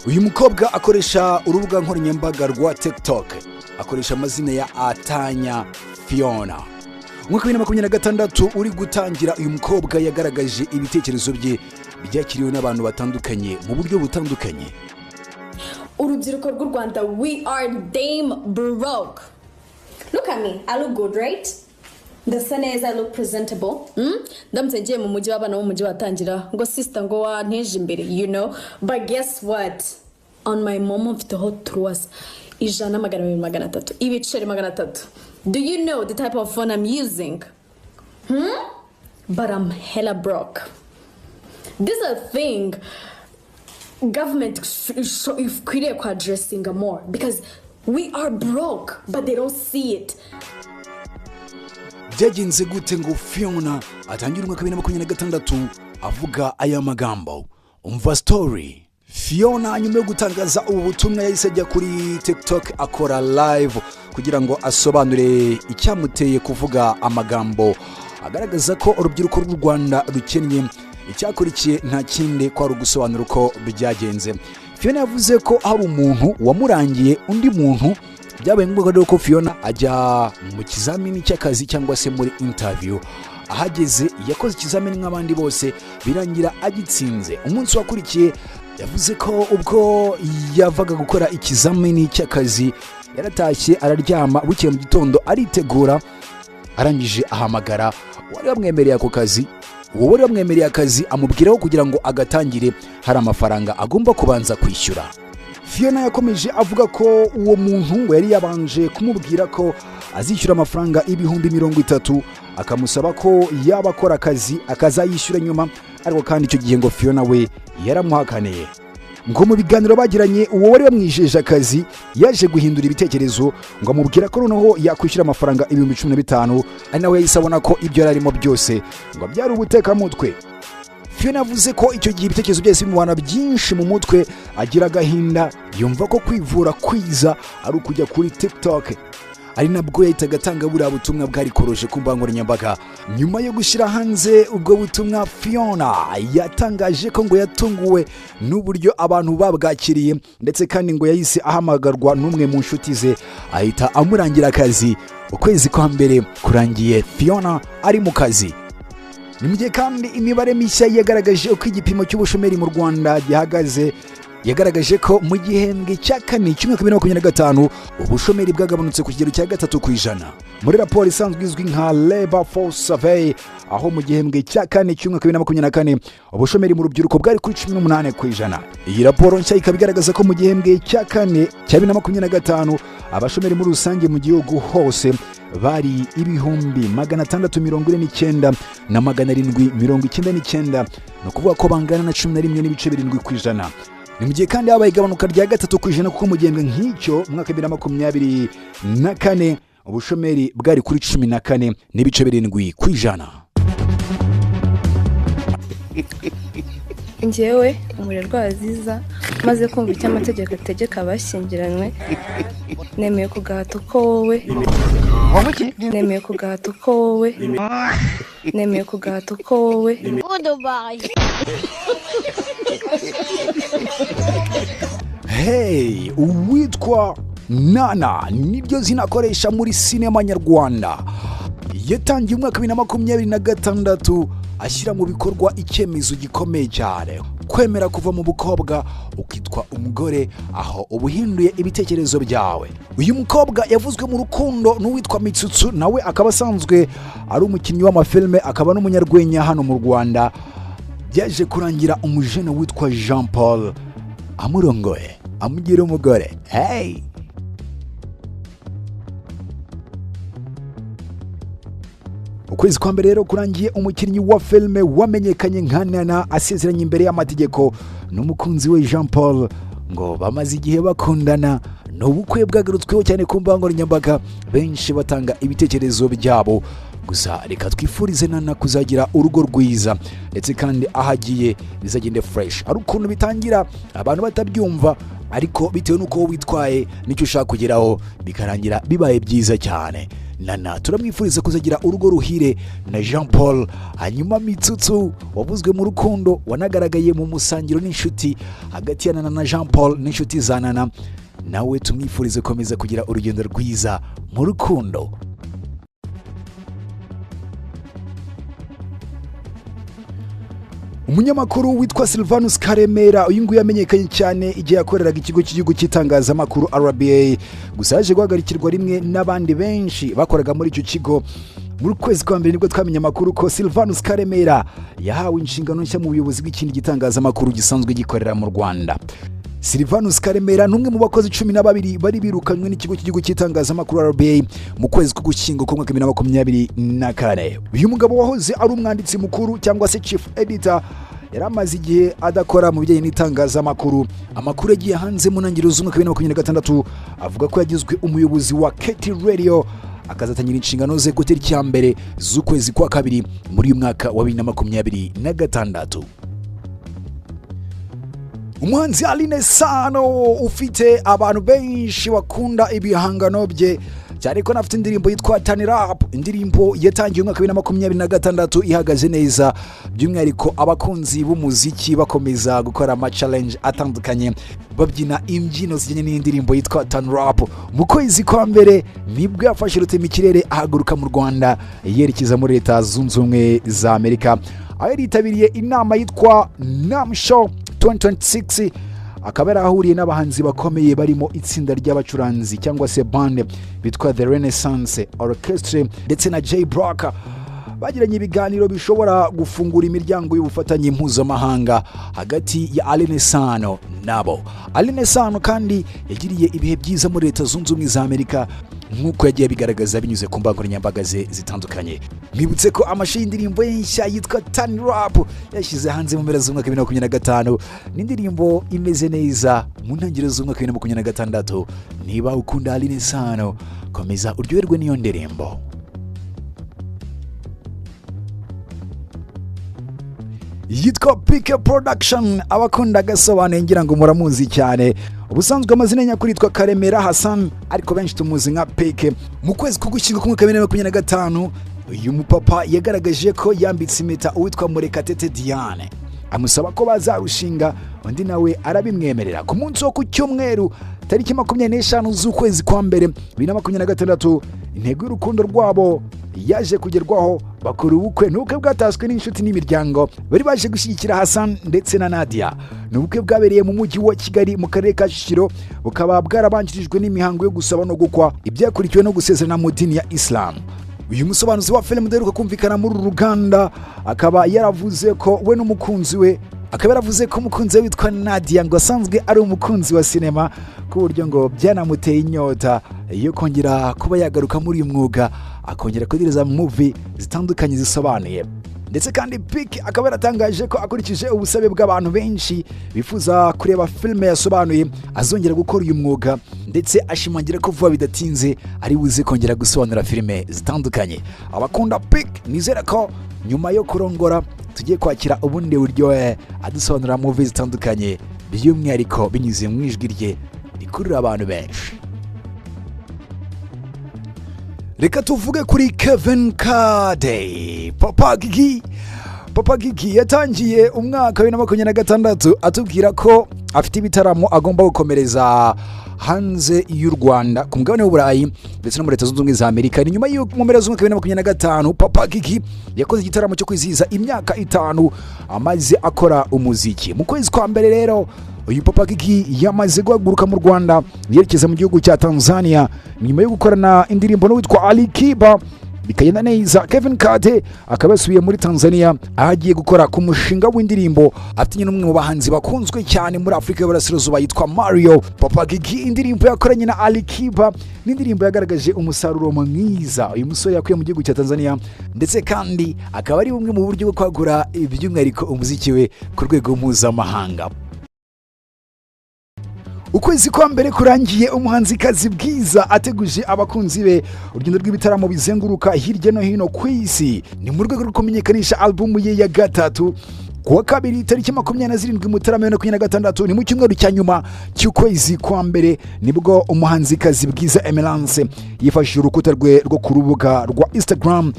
uyu mukobwa akoresha urubuga nkoranyambaga rwa TikTok, akoresha amazina ya Atanya Fiona. Mwaka 2026 uri gutangira, uyu mukobwa yagaragaje ibitekerezo bye byakiriwe n'abantu batandukanye mu buryo butandukanye. Urubyiruko rw'u Rwanda, we are damn broke. Look at me, I look good, right? Ndasa neza, I look presentable. Ndamutse ngiye mu mujyi w'abana wo mujyi watangira ngo sister ngo wanteje imbere, you know. But guess what? On my mom mfite hot truas ijana magana 200 ibiceri 300. Do you know the type of phone I'm using? But I'm hella broke. This is a thing government if queer addressing more, because we are broke but they don't see it. Byagenze gute ngo Fiona atangira umwaka 2026 avuga aya magambo? Umva story. Fiona nyuma yo gutangaza ubu butumwa yahise ajya kuri TikTok akora live kugira ngo asobanure icyamuteye kuvuga amagambo agaragaza ko urubyiruko rw'u Rwanda rukennye. Icyakurikiye nta kindi kwa rugusobanura uko byagenze. Fiona yavuze ko hari umuntu wamurangiye undi muntu, byabaye ngombwa ko Fiona ajya mu kizamini cy'akazi cyangwa se muri interview. Ahageze yakoze ikizamini nk'abandi bose birangira agitsinze. Umunsi wakurikiye yavuze ko ubwo yavaga gukora ikizamini cy'akazi yaratashye araryama, bukeye mu gitondo aritegura, arangije ahamagara wari wamwemereye ako kazi. Uwo wari wamwemereye akazi amubwiraho kugira ngo agatangire hari amafaranga agomba kubanza kwishyura. Fiona yakomeje avuga ko uwo muntu ngo yari yabanje kumubwira ko azishyura amafaranga 30,000, akamusaba ko yaba akora akazi akazayishyura nyuma, ariko kandi icyo gihe ngo Fiona we yaramuhakaniye. Ngo mu biganiro bagiranye, uwo wari wamwijeje akazi yaje guhindura ibitekerezo ngo amubwira ko noneho yakwishyura amafaranga 15,000, ari nawe yahise abona ko ibyo yararimo byose ngo byari ubutekamutwe. Fiona yavuze ko icyo gihe ibitekerezo byose bimubana byinshi mu mutwe, agira agahinda, yumva ko kwivura kwiza ari ukujya kuri TikTok. Ari nabwo yahitaga atanga buriya butumwa bwari koroje ku mbuga nkoranyambaga. Nyuma yo gushyira hanze ubwo butumwa, Fiona yatangaje ko ngo yatunguwe n'uburyo abantu babwakiriye, ndetse kandi ngo yahise ahamagarwa n'umwe mu nshuti ze ahita amurangira akazi. Ukwezi kwa mbere kurangiye Fiona ari mu kazi. Ni mu gihe kandi imibare mishya yagaragaje uko igipimo cy'ubushomeri mu Rwanda gihagaze. Yagaragaje ko mu gihembwe cya kane cy'umwaka 2025 ubushomeri bwagabanutse ku kigero cya 3%. Muri raporo isanzwe izwi nka Labor Force Survey, aho mu gihembwe cya kane cy'umwaka 2024 ubushomeri mu rubyiruko bwari kuri 18%. Iyi raporo nshya ikaba igaragaza ko mu gihembwe cya kane cya 2025 abashomeri muri rusange mu gihugu hose bari 649,799, no kuvuga ko bangana na 11.7%. Ni mu gihe kandi habaye igabanuka rya 3% kuko mu gihembwe nk'icyo mwaka 2024 ubushomeri bwari kuri 14.7%. Njyewe umurerwa Aziza maze kumva icyo amategeko ategeka abashyingiranywe, nemeye kugahata uko wowe Hey, uwitwa Nana nibyo zinakoresha muri sinema nyarwanda. Yatangiye umwaka 2026 ashyira mu bikorwa icyemezo gikomeye cyane, kwemera kuva mu bukobwa ukitwa umugore, aho ubuhinduye ibitekerezo byawe. Uyu mukobwa yavuzwe mu rukundo n'uwitwa Mitsutsu, nawe akaba asanzwe ari umukinnyi w'amafilme, akaba n'umunyarwenya hano mu Rwanda. Byaje kurangira umujene witwa Jean Paul amurongoye amugira umugore. Hey, ukwezi kwa mbere rero kurangiye, umukinnyi wa filme wamenyekanye nka Nana asezeranye imbere y'amategeko n'umukunzi we Jean Paul ngo bamaze igihe bakundana. N'ubukwe bwagarutsweho cyane ku mbuga nkoranyambaga, benshi batanga ibitekerezo byabo. Gusa reka twifurize Nana kuzagira urugo rwiza, ndetse kandi ahagiye bizagende fresh. Ari ukuntu bitangira abantu batabyumva, ariko bitewe n'uko witwaye n'icyo ushaka kugeraho bikarangira bibaye byiza cyane. Nana turamwifuriza kuzagira urugo ruhire na Jean Paul. Hanyuma Mitsutsu wavuzwe mu rukundo wanagaragaye mu musangiro n'inshuti hagati ya Nana na Jean Paul n'inshuti za Nana, nawe tumwifurize komeza kugira urugendo rwiza mu rukundo. Umunyamakuru witwa Silvanus Karemera uyu nguyu yamenyekanye cyane igihe yakoreraga ikigo cy'igihugu cy'itangazamakuru RBA, gusa yaje guhagarikirwa rimwe n'abandi benshi bakoraga muri icyo kigo. Muri kwezi kwa mbere nibwo twamenye amakuru ko Silvanus Karemera yahawe inshingano nshya mu buyobozi bw'ikindi gitangazamakuru gisanzwe gikorera mu Rwanda. Silvanus Karemera numwe mu bakozi 12 bari birukanywe n'ikigo cy'igihugu cy'itangazamakuru RBA mu kwezi k'ugushyingo ku mwaka 2024. Uyu mugabo wahoze ari umwanditsi mukuru cyangwa se chief editor yaramaze igihe adakora mu bijyanye n'itangazamakuru. Amakuru yagiye hanze mu ntangiriro z'umwaka 2026 avuga ko yagizwe umuyobozi wa KT Radio akazatangira inshingano ze ku itariki ya mbere z'ukwezi kwa kabiri muri uyu mwaka wa 2026. Umuhanzi Aline Sano ufite abantu benshi bakunda ibihangano bye, cyane ko nafite indirimbo yitwa Turn Up, indirimbo yatangiye umwaka 2026 ihagaze neza, by'umwihariko abakunzi b'umuziki bakomeza gukora ama challenge atandukanye babyina imbyino zijyanye n'indirimbo yitwa Turn Up. Mu kwezi kwa mbere nibwo yafashe rutema ikirere ahaguruka mu Rwanda yerekeza muri Leta Zunze Ubumwe za Amerika, aho yaritabiriye inama yitwa NAM Show 2026, akaba yarahuriye n'abahanzi bakomeye barimo itsinda ry'abacuranzi cyangwa se band bitwa The Renaissance Orchestra ndetse na J Brock. Bagiranye ibiganiro bishobora gufungura imiryango y'ubufatanye mpuzamahanga hagati ya Aline Sano nabo. Aline Sano kandi yagiriye ibihe byiza muri Leta Zunze Ubumwe za Amerika nk'uko yagiye bigaragaza binyuze ku mbuga nkoranyambaga zitandukanye. Mwibutse ko amashusho y'indirimbo nshya yitwa Turn Up yashyize hanze mu mpera z'umwaka 2025, n'indirimbo imeze neza mu ntangiriro z'umwaka 2026. Niba ukunda Aline Sano komeza uryoherwe n'iyo ndirimbo. Yitwa PK Production, abakunda gasobanuye ngira ngo muramuzi cyane. Ubusanzwe amazina nyakuri yitwa Karemera Hassan, ariko benshi tumuzi nka PK. Mu kwezi k'ugushyingo ku 2025 uyu mupapa yagaragaje ko yambitse impeta uwitwa Murekatete Diane, amusaba ko bazarushinga, undi nawe arabimwemerera. Ku munsi wo ku cyumweru tariki 25 z'ukwezi kwa mbere 2026 intego y'urukundo rwabo yaje kugerwaho, bakora ubukwe. N'ubukwe bwataswe n'inshuti n'imiryango bari baje gushyigikira Hassan ndetse na Nadia. N'ubukwe bwabereye mu mujyi wa Kigali mu karere ka Kicukiro, bukaba bwarabanjirijwe n'imihango yo gusaba no gukwa, ibyakurikiwe no gusezerana mu dini ya Islam. Uyu musobanuzi wa film udaheruka kumvikana muri Rwanda akaba yaravuze ko we n'umukunzi we umukunzi we witwa Nadia ngo asanzwe ari umukunzi wa sinema, ku buryo ngo byanamuteye inyota yo kongera kuba yagaruka muri uyu mwuga akongera kudireza movie zitandukanye zisobanuye. Ndetse kandi PK akaba yaratangaje ko akurikije ubusabe bw'abantu benshi bifuza kureba filime yasobanuye azongera gukora uyu mwuga, ndetse ashimangira ko vuba bidatinze ari buze kongera gusobanura filime zitandukanye. Abakunda PK nizera ko nyuma yo kurongora tugiye kwakira ubundi buryohe adusobanura movie zitandukanye, by'umwihariko binyuze mu ijwi rye rikurura abantu benshi. Reka tuvuge kuri Kevin Kade. Papa Gigi yatangiye umwaka wa 2026 atubwira ko afite ibitaramo agomba gukomereza hanze y'u Rwanda ku mugabane w'Uburayi ndetse no muri Leta Zunze Ubumwe za Amerika. Ni nyuma y'uko mu mpera z'umwaka wa 2025 Papa Gigi yakoze igitaramo cyo kwizihiza imyaka 5 amaze akora umuziki. Mu kwezi kwa mbere rero uyu Papa Gigi yamaze guhaguruka mu Rwanda yerekeza mu gihugu cya Tanzania nyuma yo gukorana indirimbo n'uwitwa Ali Kiba bikagenda neza. Kevin Kade akaba yasubiye muri Tanzania ahagiye gukora ku mushinga w'indirimbo atinye n'umwe mu bahanzi bakunzwe cyane muri Afrika y'Uburasirazuba yitwa Mario. Papa Gigi indirimbo yakoranye na Ali Kiba n'indirimbo yagaragaje umusaruro mwiza uyu musore yakuye mu gihugu cya Tanzania, ndetse kandi akaba ari bumwe mu buryo bwo kwagura iby'umwihariko umuziki we ku rwego mpuzamahanga. Ukwezi kwa mbere kurangiye umuhanzikazi Bwiza ateguje abakunzi be urugendo rw'ibitaramo bizenguruka hirya no hino ku isi. Ni mu rwego rwo kumenyekanisha album ye ya gatatu kuwa kabiri tariki 27 Mutarama 2026 ni mu cyumweru cya nyuma cy'ukwezi kwa mbere nibwo umuhanzikazi Bwiza Emerance yifashishije urukuta rwe rwo ku rubuga rwa Instagram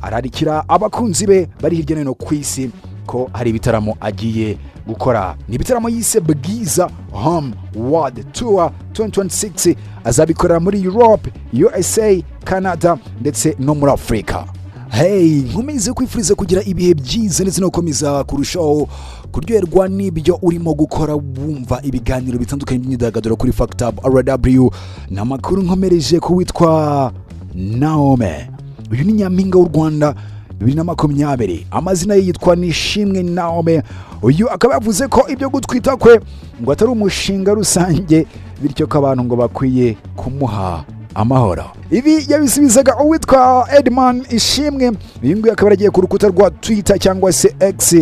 ararikira abakunzi be bari hirya no hino ku isi ko hari ibitaramo agiye gukora. Ni ibitaramo yise Bwiza Home World Tour 2026 azabikorera muri Europe, USA, Canada ndetse no muri Afrika. Hey, nkomeze kwifuriza kugira ibihe byiza ndetse no gukomeza kurushaho kuryoherwa n'ibyo urimo gukora wumva ibiganiro bitandukanye by'imyidagaduro kuri Factab RW na makuru nkomereje ku witwa Naome. Uyu ni nyampinga w'u Rwanda 2020, amazina ye yitwa Nishimwe Naome. Uyu akaba yavuze ko ibyo gutwita kwe ngo atari umushinga rusange, bityo ko abantu ngo bakwiye kumuha amahoro. Ibi yabisubizaga uwitwa Edman Ishimwe. Uyu nguyu akaba yagiye ku rukuta rwa Twitter cyangwa se X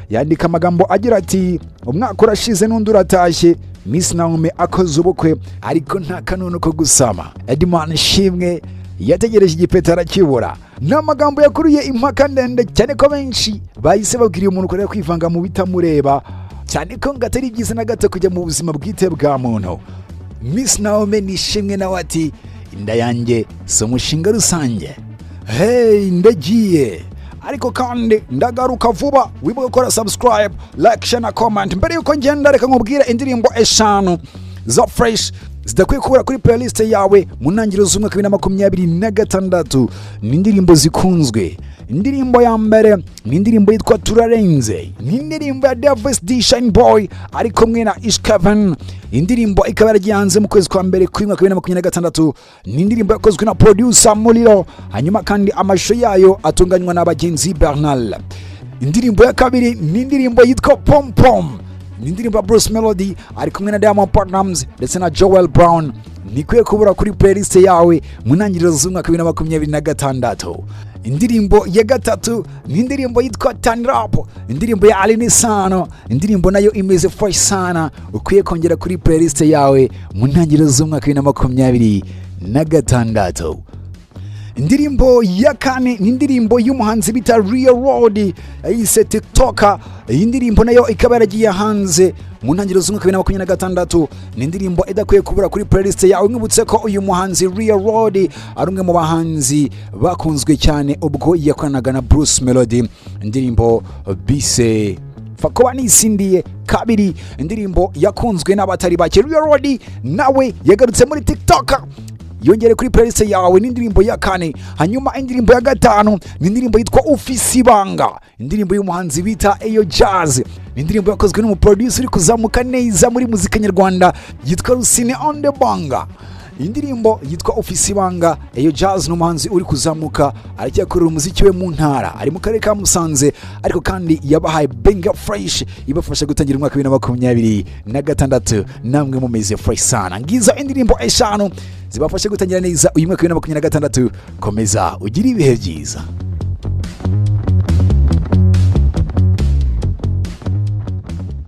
yandika amagambo agira ati umwaka urashize n'undi uratashye, Miss Naome akoze ubukwe ariko nta kanunu ko gusama. Edman Ishimwe yategereje igipeta arakibura. Ni amagambo yakuruye impaka ndende cyane ko benshi bahise babwiriye umuntu ukorera kwivanga mu bitamureba, cyane ko ngatari byiza na gato kujya mu buzima bwite bwa muntu. Miss Naome Nishimwe nawe ati inda yanjye si umushinga rusange. Hey, ndagiye ariko kandi ndagaruka vuba. Wibuke gukora subscribe, like, share na comment. Mbere yuko ngenda reka nkubwire indirimbo 5 za fresh zidakwiye kubura kuri playlist yawe mu ntangiriro z'umwaka 2026. Ni indirimbo zikunzwe. Indirimbo ya mbere ni indirimbo yitwa Turarenze, ni indirimbo ya Davis D Shine Boy ari kumwe na Ishkavan. Indirimbo ikaba yaragiye hanze mu kwezi kwa mbere ku mwaka 2026. Ni indirimbo yakozwe na producer Muliro, hanyuma kandi amashusho yayo atunganywa na bagenzi Bernal. Indirimbo ya kabiri ni indirimbo yitwa Pom Pom, ni indirimbo ya Bruce Melody ari kumwe na Diamond Platnumz ndetse na Joel Brown. Nikwiye kubura kuri playlist yawe mu ntangiriro z'umwaka 2026. Indirimbo ya gatatu ni indirimbo yitwa Turn It Up, indirimbo ya Aline Sano. Indirimbo nayo imeze fresh sana, ukwiye kongera kuri playlist yawe mu ntangiriro z'umwaka 2026. Indirimbo ya kane ni indirimbo y'umuhanzi bita Real Road Yahise TikToker. Iyi ndirimbo nayo ikaba yaragiye hanze mu ntangiriro z'umwaka 2026. Ni indirimbo idakwiye kubura kuri playlist yawe. Mwibutse ko uyu muhanzi Real Road ari umwe mu bahanzi bakunzwe cyane ubwo yakoranaga na Bruce Melody. Indirimbo bise Fakoba Nisindiye kabiri, indirimbo yakunzwe n'abatari bake. Real Road nawe yagarutse muri TikTok, yongere kuri playlist yawe. Ni indirimbo ya kane. Hanyuma indirimbo ya gatanu ni indirimbo yitwa Ufise Ibanga, indirimbo y'umuhanzi bita Eyo Jazz. Ni indirimbo yakozwe n'umuproducer uri kuzamuka neza muri muzika nyarwanda yitwa Rusine on the Banga. Indirimbo yitwa Ufise Ibanga. Eyo Jazz n'umuhanzi uri kuzamuka, aracyakorera umuziki we mu ntara, ari mu karere ka Musanze, ariko kandi yabahaye banger fresh ibafasha gutangira umwaka 2026. Namwe mumeze fresh sana. Ngizo indirimbo 5 zibafasha gutangira neza uyu mwaka 2026. Komeza ugire ibihe byiza.